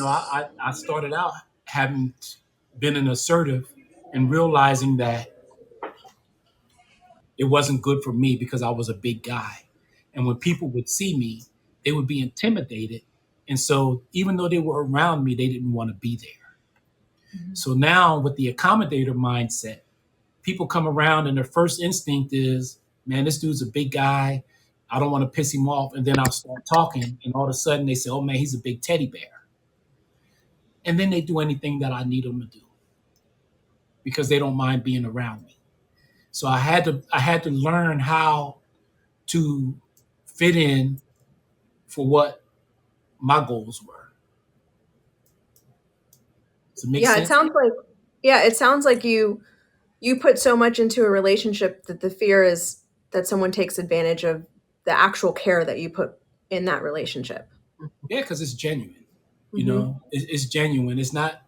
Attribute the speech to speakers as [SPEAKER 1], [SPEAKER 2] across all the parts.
[SPEAKER 1] I started out having been an assertive and realizing that it wasn't good for me because I was a big guy. And when people would see me, they would be intimidated. And so even though they were around me, they didn't want to be there. So now with the accommodator mindset, people come around and their first instinct is, man, this dude's a big guy. I don't want to piss him off. And then I'll start talking. And all of a sudden they say, oh man, he's a big teddy bear. And then they do anything that I need them to do because they don't mind being around me. So I had to learn how to fit in for what my goals were. Does it make
[SPEAKER 2] Yeah,
[SPEAKER 1] sense?
[SPEAKER 2] it sounds like you put so much into a relationship that the fear is that someone takes advantage of the actual care that you put in that relationship.
[SPEAKER 1] Yeah, because it's genuine.
[SPEAKER 2] Hmm.
[SPEAKER 1] It's genuine. It's not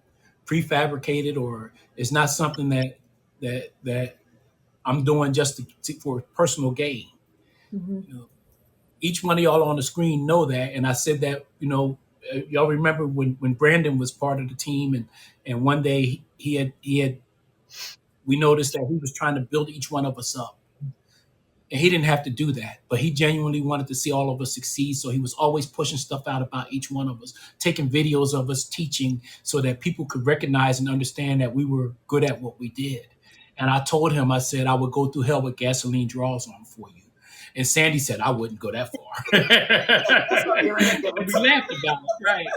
[SPEAKER 1] prefabricated, or it's not something that I'm doing just for personal gain.
[SPEAKER 2] Hmm.
[SPEAKER 1] You know, each one of y'all on the screen know that, and I said that. Y'all remember when Brandon was part of the team, and one day he had we noticed that he was trying to build each one of us up. And he didn't have to do that, but he genuinely wanted to see all of us succeed. So he was always pushing stuff out about each one of us, taking videos of us teaching so that people could recognize and understand that we were good at what we did. And I told him, I said, I would go through hell with gasoline draws on for you. And Sandy said, I wouldn't go that far.
[SPEAKER 2] That's not really
[SPEAKER 1] And we laughed about it, right?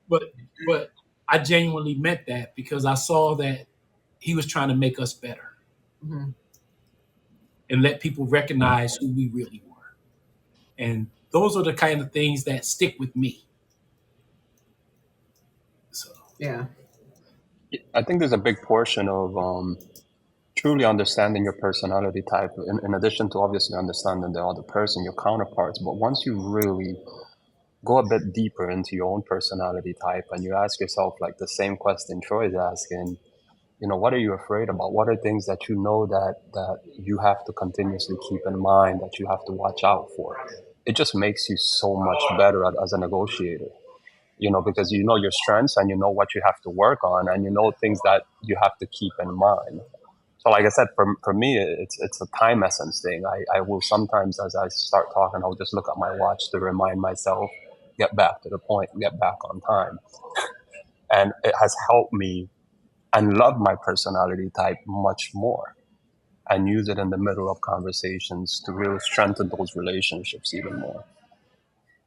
[SPEAKER 1] But I genuinely meant that because I saw that he was trying to make us better
[SPEAKER 2] Mhm.
[SPEAKER 1] and let people recognize who we really were. And those are the kind of things that stick with me. So
[SPEAKER 2] Yeah.
[SPEAKER 3] I think there's a big portion of truly understanding your personality type, in addition to obviously understanding the other person, your counterparts. But once you really go a bit deeper into your own personality type and you ask yourself like the same question Troy is asking, what are you afraid about? What are things that you know that you have to continuously keep in mind, that you have to watch out for? It just makes you so much better as a negotiator, because you know your strengths and you know what you have to work on and you know things that you have to keep in mind. So like I said, for me, it's a time essence thing. I will sometimes, as I start talking, I'll just look at my watch to remind myself, get back to the point, get back on time. And it has helped me and love my personality type much more and use it in the middle of conversations to really strengthen those relationships even more.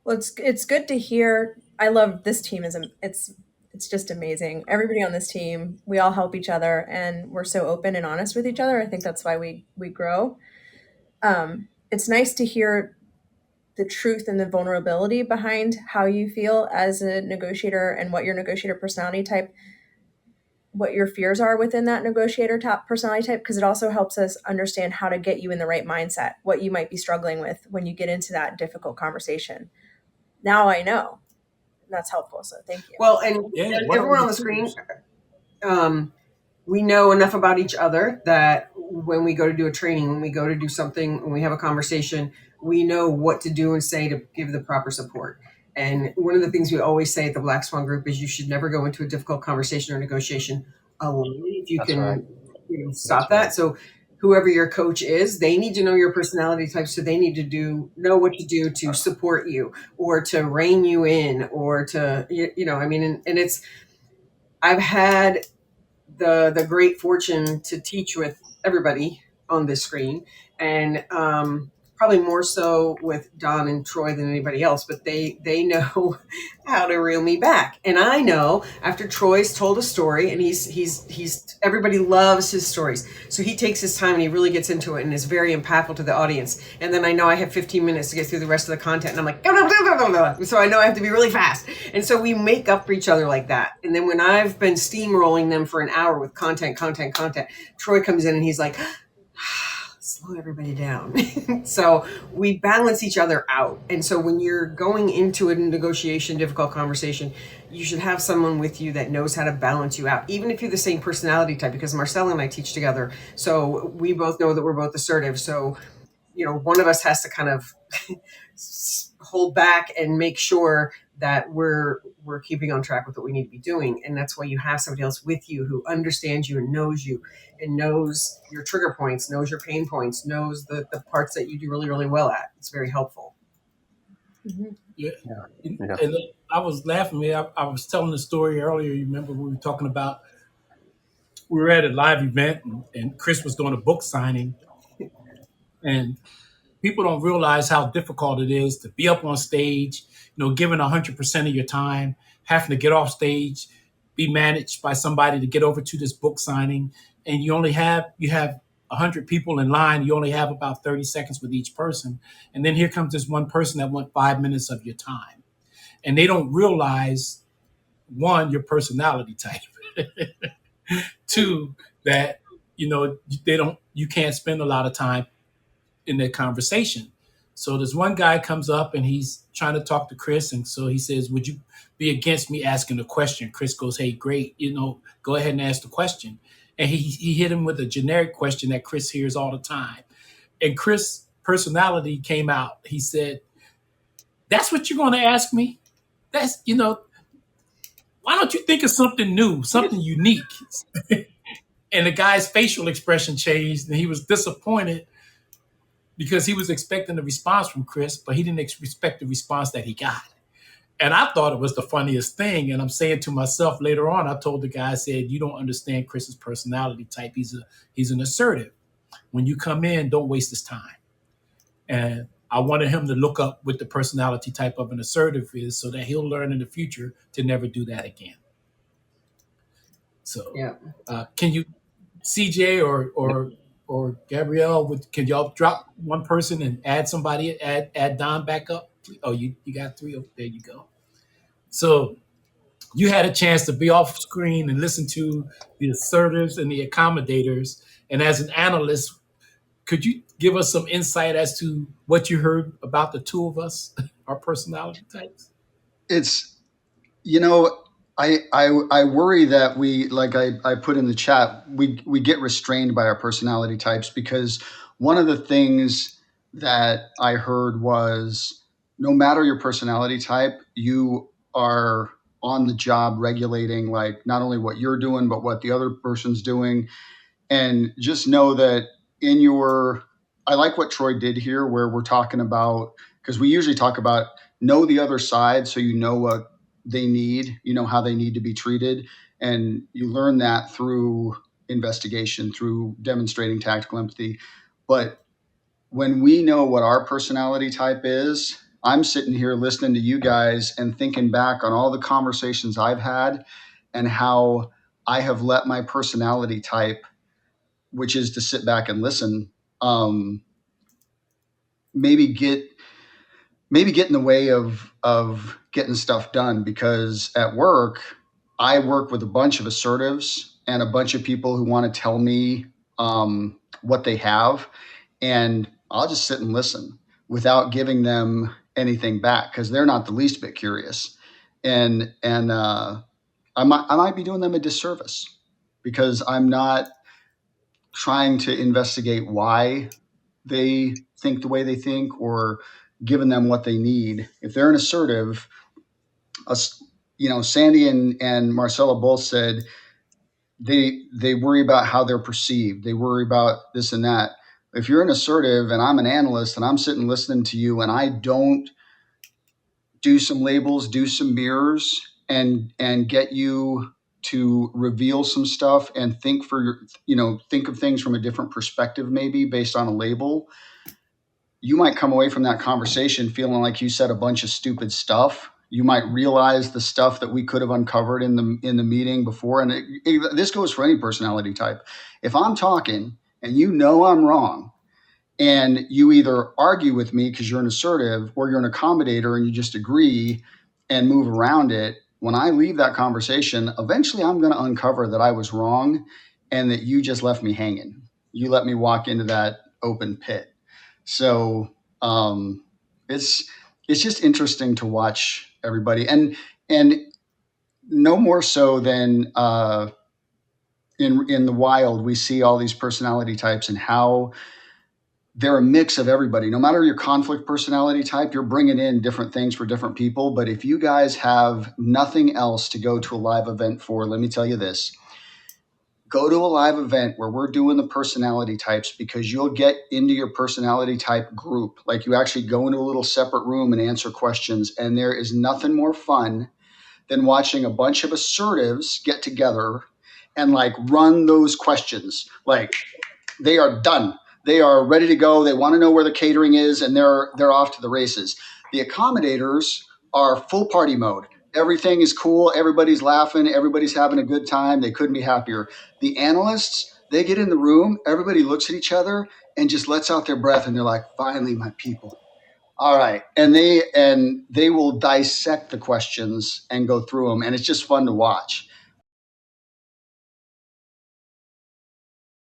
[SPEAKER 2] Well, it's good to hear. I love this team. It's just amazing. Everybody on this team, we all help each other, and we're so open and honest with each other. I think that's why we grow. It's nice to hear the truth and the vulnerability behind how you feel as a negotiator and what your negotiator personality type, what your fears are within that negotiator top personality type, because it also helps us understand how to get you in the right mindset, what you might be struggling with when you get into that difficult conversation. Now I know. That's helpful. So thank you.
[SPEAKER 4] Well, and
[SPEAKER 1] yeah, what are
[SPEAKER 4] everyone on
[SPEAKER 1] your
[SPEAKER 4] the screen,
[SPEAKER 1] tools?
[SPEAKER 4] we know enough about each other that when we go to do a training, when we go to do something, when we have a conversation, we know what to do and say to give the proper support. And one of the things we always say at the Black Swan Group is you should never go into a difficult conversation or negotiation alone if you
[SPEAKER 3] That's right.
[SPEAKER 4] can
[SPEAKER 3] That's
[SPEAKER 4] stop
[SPEAKER 3] right.
[SPEAKER 4] that. So whoever your coach is, they need to know your personality type, so they need to know what to do to support you or to rein you in or to I mean, and it's I've had the great fortune to teach with everybody on this screen, and probably more so with Don and Troy than anybody else. But they know how to reel me back, and I know after Troy's told a story, and he's everybody loves his stories, so he takes his time and he really gets into it and is very impactful to the audience. And then I know I have 15 minutes to get through the rest of the content, and I'm like, so I know I have to be really fast, and so we make up for each other like that. And then when I've been steamrolling them for an hour with content, Troy comes in and he's like, slow everybody down. So we balance each other out. And so when you're going into a negotiation, difficult conversation, you should have someone with you that knows how to balance you out, even if you're the same personality type, because Marcella and I teach together. So we both know that we're both assertive. So, one of us has to kind of hold back and make sure that we're keeping on track with what we need to be doing. And that's why you have somebody else with you who understands you and knows your trigger points, knows your pain points, knows the parts that you do really, really well at. It's very helpful.
[SPEAKER 1] Yeah.
[SPEAKER 3] Yeah.
[SPEAKER 1] And I was laughing. I was telling the story earlier. You remember we were talking about we were at a live event and Chris was doing a book signing, and people don't realize how difficult it is to be up on stage, giving 100% of your time, having to get off stage, be managed by somebody to get over to this book signing, and you have 100 people in line. You only have about 30 seconds with each person, and then here comes this one person that want 5 minutes of your time, and they don't realize one, your personality type, two, that you can't spend a lot of time in that conversation. So this one guy comes up and he's trying to talk to Chris, and so he says, "Would you be against me asking a question?" Chris goes, "Hey, great, go ahead and ask the question." And he hit him with a generic question that Chris hears all the time. And Chris' personality came out. He said, "That's what you're going to ask me? That's why don't you think of something new, something unique?" And the guy's facial expression changed, and he was disappointed because he was expecting a response from Chris, but he didn't expect the response that he got. And I thought it was the funniest thing. And I'm saying to myself later on, I told the guy, I said, "You don't understand Chris's personality type. He's an assertive. When you come in, don't waste his time." And I wanted him to look up what the personality type of an assertive is so that he'll learn in the future to never do that again. So,
[SPEAKER 4] Yeah.
[SPEAKER 1] Can you, CJ or Gabrielle, can y'all drop one person and add somebody, add Don back up? Oh, you got three. Oh, there you go. So you had a chance to be off screen and listen to the assertives and the accommodators. And as an analyst, could you give us some insight as to what you heard about the two of us, our personality types?
[SPEAKER 5] It's, you know, I worry that we, like I put in the chat, we get restrained by our personality types, because one of the things that I heard was no matter your personality type, you are on the job regulating, like, not only what you're doing, but what the other person's doing. And just know that in your, I like what Troy did here, where we're talking about, because we usually talk about know the other side so you know what they need, you know how they need to be treated. And you learn that through investigation, through demonstrating tactical empathy. But when we know what our personality type is, I'm sitting here listening to you guys and thinking back on all the conversations I've had and how I have let my personality type, which is to sit back and listen, maybe get in the way of getting stuff done. Because at work, I work with a bunch of assertives and a bunch of people who want to tell me what they have, and I'll just sit and listen without giving them anything back, because they're not the least bit curious, and I might be doing them a disservice because I'm not trying to investigate why they think the way they think or giving them what they need. If they're an assertive, Sandy and Marcella both said they worry about how they're perceived. They worry about this and that. If you're an assertive and I'm an analyst and I'm sitting listening to you and I don't do some labels, do some mirrors, and get you to reveal some stuff and think think of things from a different perspective, maybe based on a label, you might come away from that conversation feeling like you said a bunch of stupid stuff. You might realize the stuff that we could have uncovered in the meeting before. And this goes for any personality type. If I'm talking and I'm wrong, and you either argue with me because you're an assertive, or you're an accommodator and you just agree and move around it, when I leave that conversation, eventually I'm going to uncover that I was wrong and that you just left me hanging. You let me walk into that open pit. So it's just interesting to watch everybody, and no more so than in the wild, we see all these personality types and how they're a mix of everybody. No matter your conflict personality type, you're bringing in different things for different people. But if you guys have nothing else to go to a live event for, let me tell you this. Go to a live event where we're doing the personality types, because you'll get into your personality type group. Like, you actually go into a little separate room and answer questions. And there is nothing more fun than watching a bunch of assertives get together and like run those questions. Like, they are done. They are ready to go. They want to know where the catering is, and they're off to the races. The accommodators are full party mode. Everything is cool. Everybody's laughing. Everybody's having a good time. They couldn't be happier. The analysts, they get in the room. Everybody looks at each other and just lets out their breath, and they're like, finally, my people. All right. And they will dissect the questions and go through them, and it's just fun to watch.